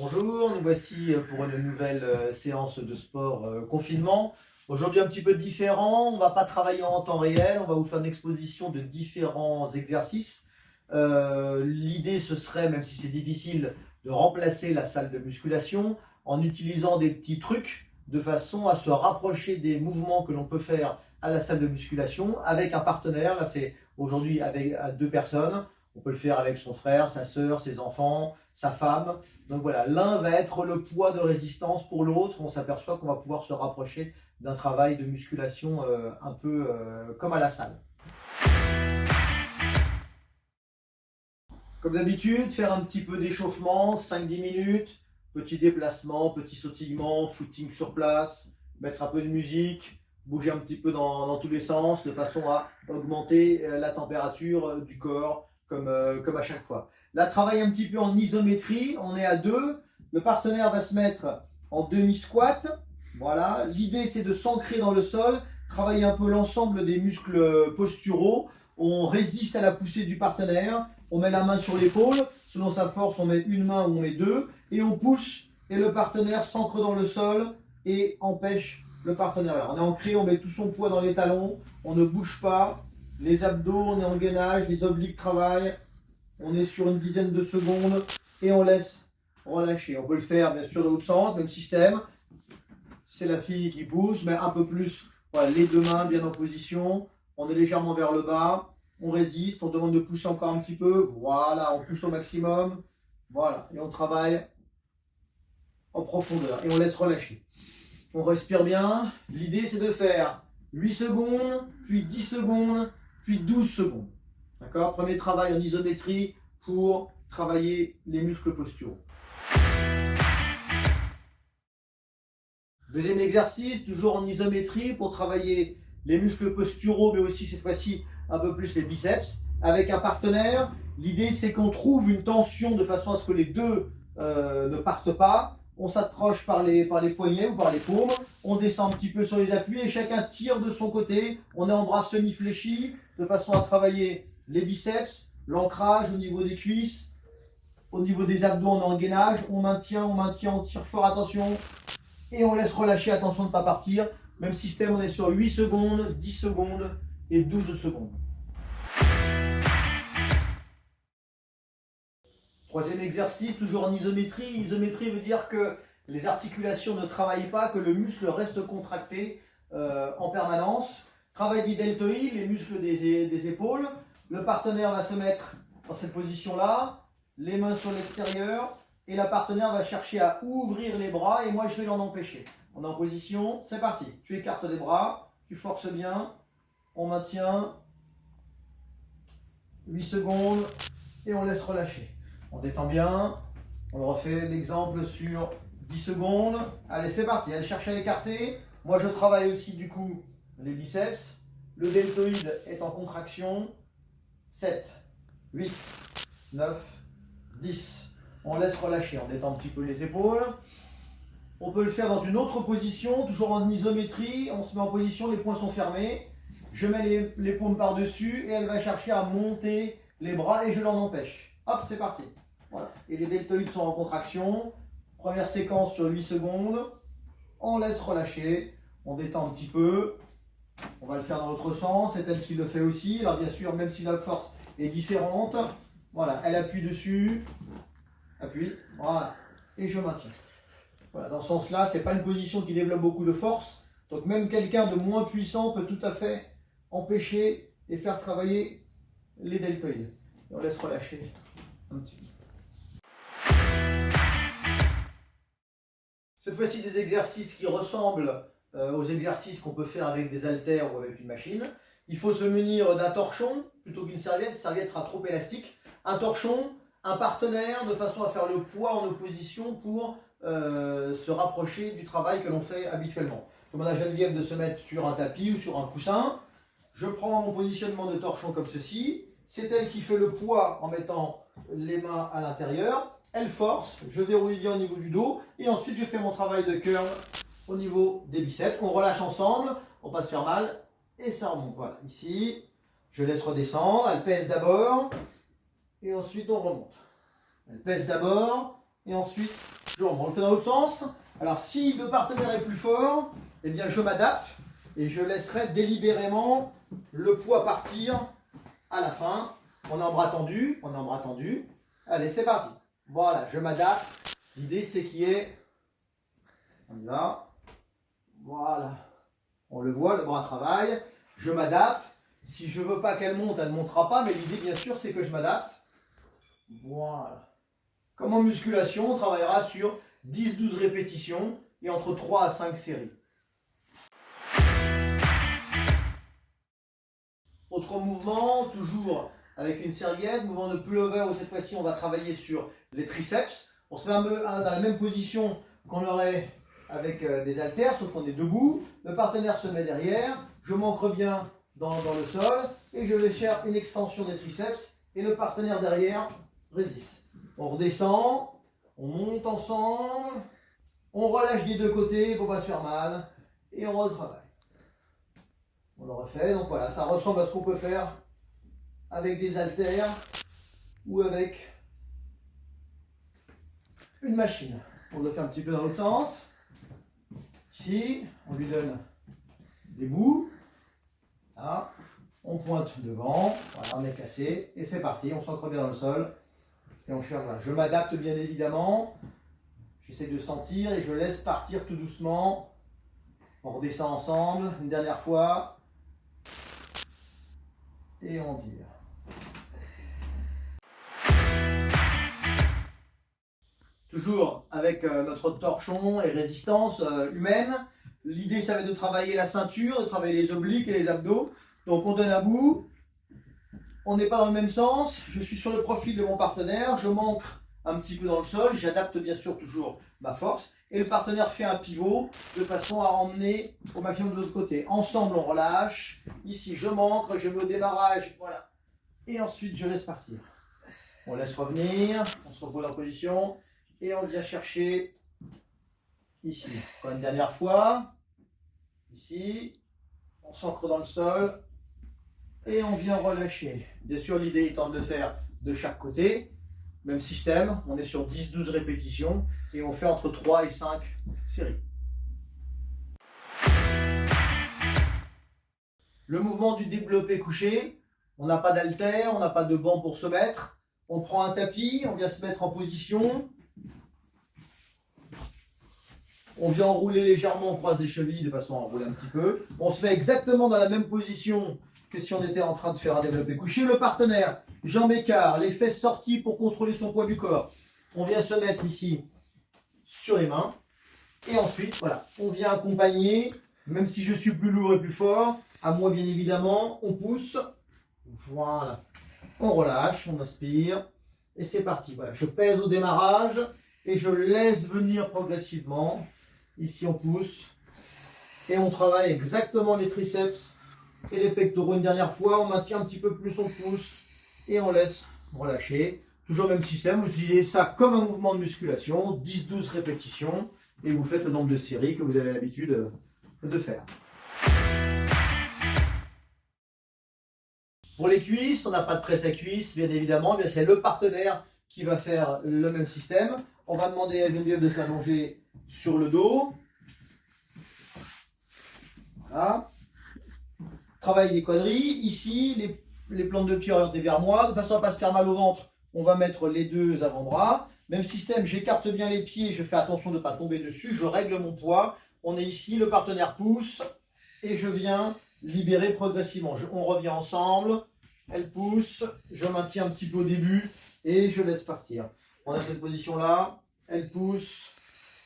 Bonjour, nous voici pour une nouvelle séance de sport confinement. Aujourd'hui un petit peu différent, on ne va pas travailler en temps réel, on va vous faire une exposition de différents exercices. L'idée ce serait, même si c'est difficile, de remplacer la salle de musculation en utilisant des petits trucs de façon à se rapprocher des mouvements que l'on peut faire à la salle de musculation avec un partenaire. Là c'est aujourd'hui avec à deux personnes. On peut le faire avec son frère, sa sœur, ses enfants, sa femme. Donc voilà, l'un va être le poids de résistance pour l'autre. On s'aperçoit qu'on va pouvoir se rapprocher d'un travail de musculation un peu comme à la salle. Comme d'habitude, faire un petit peu d'échauffement, 5-10 minutes, petit déplacement, petit sautillement, footing sur place, mettre un peu de musique, bouger un petit peu dans tous les sens de façon à augmenter la température du corps comme à chaque fois. Là, travaille un petit peu en isométrie, on est à deux, le partenaire va se mettre en demi-squat. Voilà, l'idée c'est de s'ancrer dans le sol, travailler un peu l'ensemble des muscles posturaux, on résiste à la poussée du partenaire, on met la main sur l'épaule, selon sa force on met une main ou on met deux, et on pousse, et le partenaire s'ancre dans le sol et empêche le partenaire. Alors, on est ancré, on met tout son poids dans les talons, on ne bouge pas, les abdos, on est en gainage, les obliques travaillent, on est sur une dizaine de secondes, et on laisse relâcher. On peut le faire bien sûr dans l'autre sens, même système, c'est la fille qui pousse, mais un peu plus, voilà, les deux mains bien en position, on est légèrement vers le bas, on résiste, on demande de pousser encore un petit peu, voilà, on pousse au maximum, voilà, et on travaille en profondeur, et on laisse relâcher. On respire bien, l'idée c'est de faire 8 secondes, puis 10 secondes, puis 12 secondes. D'accord? Premier travail en isométrie pour travailler les muscles posturaux. Deuxième exercice, toujours en isométrie pour travailler les muscles posturaux, mais aussi cette fois-ci un peu plus les biceps. Avec un partenaire, l'idée c'est qu'on trouve une tension de façon à ce que les deux ne partent pas. On s'accroche par les poignets ou par les paumes, on descend un petit peu sur les appuis et chacun tire de son côté. On est en bras semi-fléchis de façon à travailler les biceps, l'ancrage au niveau des cuisses, au niveau des abdos on est en gainage, on maintient, on tire fort, attention. Et on laisse relâcher, attention de ne pas partir. Même système, on est sur 8 secondes, 10 secondes et 12 secondes. Troisième exercice, toujours en isométrie. Isométrie veut dire que les articulations ne travaillent pas, que le muscle reste contracté en permanence. Travail des deltoïdes, les muscles des épaules. Le partenaire va se mettre dans cette position-là, les mains sur l'extérieur, et la partenaire va chercher à ouvrir les bras, et moi je vais l'en empêcher. On est en position, c'est parti. Tu écartes les bras, tu forces bien, on maintient 8 secondes, et on laisse relâcher. On détend bien, on refait l'exemple sur 10 secondes. Allez, c'est parti, elle cherche à écarter. Moi je travaille aussi du coup les biceps. Le deltoïde est en contraction. 7, 8, 9, 10. On laisse relâcher, on détend un petit peu les épaules. On peut le faire dans une autre position, toujours en isométrie. On se met en position, les poings sont fermés. Je mets les paumes par-dessus et elle va chercher à monter les bras et je l'en empêche. Hop, c'est parti. Voilà. Et les deltoïdes sont en contraction. Première séquence sur 8 secondes. On laisse relâcher. On détend un petit peu. On va le faire dans l'autre sens. C'est elle qui le fait aussi. Alors bien sûr, même si la force est différente. Voilà, elle appuie dessus. Appuie. Voilà. Et je maintiens. Voilà, dans ce sens-là, ce n'est pas une position qui développe beaucoup de force. Donc même quelqu'un de moins puissant peut tout à fait empêcher et faire travailler les deltoïdes. Et on laisse relâcher un petit peu. Cette fois-ci, des exercices qui ressemblent aux exercices qu'on peut faire avec des haltères ou avec une machine. Il faut se munir d'un torchon plutôt qu'une serviette. La serviette sera trop élastique. Un torchon, un partenaire, de façon à faire le poids en opposition pour se rapprocher du travail que l'on fait habituellement. Je demande à Geneviève de se mettre sur un tapis ou sur un coussin. Je prends mon positionnement de torchon comme ceci. C'est elle qui fait le poids en mettant les mains à l'intérieur. Elle force, je verrouille bien au niveau du dos et ensuite je fais mon travail de curl au niveau des biceps. On relâche ensemble, on va pas se faire mal et ça remonte. Voilà, ici, je laisse redescendre. Elle pèse d'abord et ensuite on remonte. Elle pèse d'abord et ensuite On le fait dans l'autre sens. Alors si le partenaire est plus fort, eh bien je m'adapte et je laisserai délibérément le poids partir à la fin. On est en bras tendu, on est en bras tendu. Allez, c'est parti. Voilà, je m'adapte. L'idée c'est qu'il y ait... On y va. Voilà. On le voit, le bras travaille. Je m'adapte. Si je ne veux pas qu'elle monte, elle ne montera pas. Mais l'idée, bien sûr, c'est que je m'adapte. Voilà. Comme en musculation, on travaillera sur 10-12 répétitions et entre 3 à 5 séries. Autre mouvement, toujours avec une serviette, mouvement de pullover où cette fois-ci on va travailler sur les triceps. On se met dans la même position qu'on aurait avec des haltères, sauf qu'on est debout. Le partenaire se met derrière, je m'ancre bien dans le sol et je vais faire une extension des triceps et le partenaire derrière résiste. On redescend, on monte ensemble, on relâche des deux côtés pour ne pas se faire mal et on retravaille. On le refait, donc voilà, ça ressemble à ce qu'on peut faire avec des haltères ou avec une machine. On le fait un petit peu dans l'autre sens. Ici, on lui donne des bouts. Là, on pointe devant, voilà, on est cassé et c'est parti, on s'ancre bien dans le sol et on cherche là. Je m'adapte bien évidemment, j'essaie de sentir et je laisse partir tout doucement. On redescend ensemble, une dernière fois. Et on tire. Toujours avec notre torchon et résistance humaine. L'idée, ça va être de travailler la ceinture, de travailler les obliques et les abdos. Donc on donne un bout. On n'est pas dans le même sens. Je suis sur le profil de mon partenaire. Je m'ancre un petit peu dans le sol. J'adapte bien sûr toujours ma force. Et le partenaire fait un pivot de façon à emmener au maximum de l'autre côté. Ensemble, on relâche. Ici, je m'ancre, je mets au démarrage. Voilà. Et ensuite, je laisse partir. On laisse revenir. On se repose en position. Et on vient chercher ici. Encore une dernière fois. Ici. On s'ancre dans le sol. Et on vient relâcher. Bien sûr, l'idée étant de le faire de chaque côté. Même système, on est sur 10-12 répétitions et on fait entre 3 et 5 séries. Le mouvement du développé couché, on n'a pas d'haltère, on n'a pas de banc pour se mettre. On prend un tapis, on vient se mettre en position. On vient enrouler légèrement, on croise les chevilles de façon à enrouler un petit peu. On se met exactement dans la même position que si on était en train de faire un développé couché. Le partenaire, jambes écart, les fesses sorties pour contrôler son poids du corps. On vient se mettre ici sur les mains. Et ensuite, voilà, on vient accompagner, même si je suis plus lourd et plus fort, à moi bien évidemment, on pousse. Voilà. On relâche, on inspire. Et c'est parti. Voilà, je pèse au démarrage et je laisse venir progressivement. Ici, on pousse. Et on travaille exactement les triceps et les pectoraux une dernière fois. On maintient un petit peu plus, on pousse. Et on laisse relâcher. Toujours le même système, vous utilisez ça comme un mouvement de musculation, 10-12 répétitions, et vous faites le nombre de séries que vous avez l'habitude de faire. Pour les cuisses, on n'a pas de presse à cuisses, bien évidemment, c'est le partenaire qui va faire le même système. On va demander à Geneviève de s'allonger sur le dos. Voilà. Travail des quadrilles. Ici, les plantes de pied orientées vers moi, de façon à ne pas se faire mal au ventre. On va mettre les deux avant-bras. Même système, j'écarte bien les pieds, je fais attention de ne pas tomber dessus, je règle mon poids. On est ici, le partenaire pousse et je viens libérer progressivement. On revient ensemble, elle pousse, je maintiens un petit peu au début et je laisse partir. On a cette position-là, elle pousse,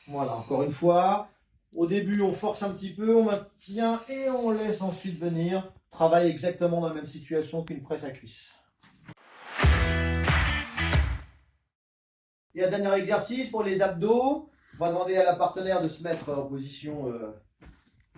voilà, encore une fois. Au début, on force un petit peu, on maintient et on laisse ensuite venir. Travaille exactement dans la même situation qu'une presse à cuisse. Et un dernier exercice pour les abdos. On va demander à la partenaire de se mettre en position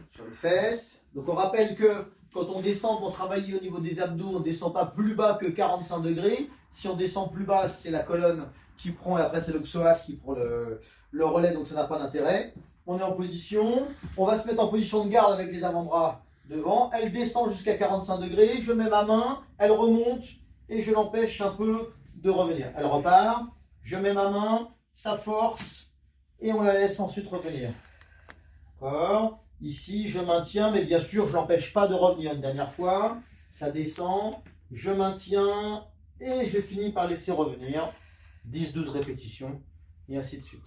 sur les fesses. Donc on rappelle que quand on descend pour travailler au niveau des abdos, on ne descend pas plus bas que 45 degrés. Si on descend plus bas, c'est la colonne qui prend, et après c'est le psoas qui prend le relais, donc ça n'a pas d'intérêt. On est en position. On va se mettre en position de garde avec les avant-bras devant. Elle descend jusqu'à 45 degrés. Je mets ma main, elle remonte et je l'empêche un peu de revenir. Elle repart. Je mets ma main, ça force, et on la laisse ensuite revenir. D'accord. Ici, je maintiens, mais bien sûr, je ne l'empêche pas de revenir une dernière fois. Ça descend, je maintiens et je finis par laisser revenir. 10-12 répétitions et ainsi de suite.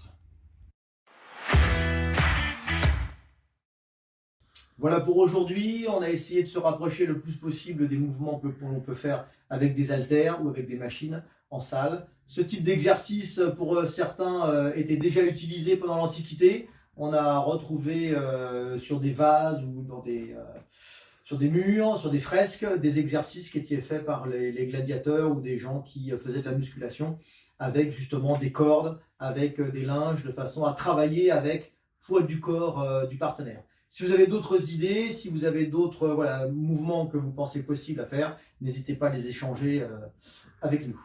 Voilà pour aujourd'hui, on a essayé de se rapprocher le plus possible des mouvements que l'on peut faire avec des haltères ou avec des machines en salle. Ce type d'exercice, pour certains, était déjà utilisé pendant l'Antiquité. On a retrouvé sur des vases ou sur des murs, sur des fresques, des exercices qui étaient faits par les gladiateurs ou des gens qui faisaient de la musculation avec justement des cordes, avec des linges, de façon à travailler avec le poids du corps du partenaire. Si vous avez d'autres idées, si vous avez d'autres mouvements que vous pensez possibles à faire, n'hésitez pas à les échanger avec nous.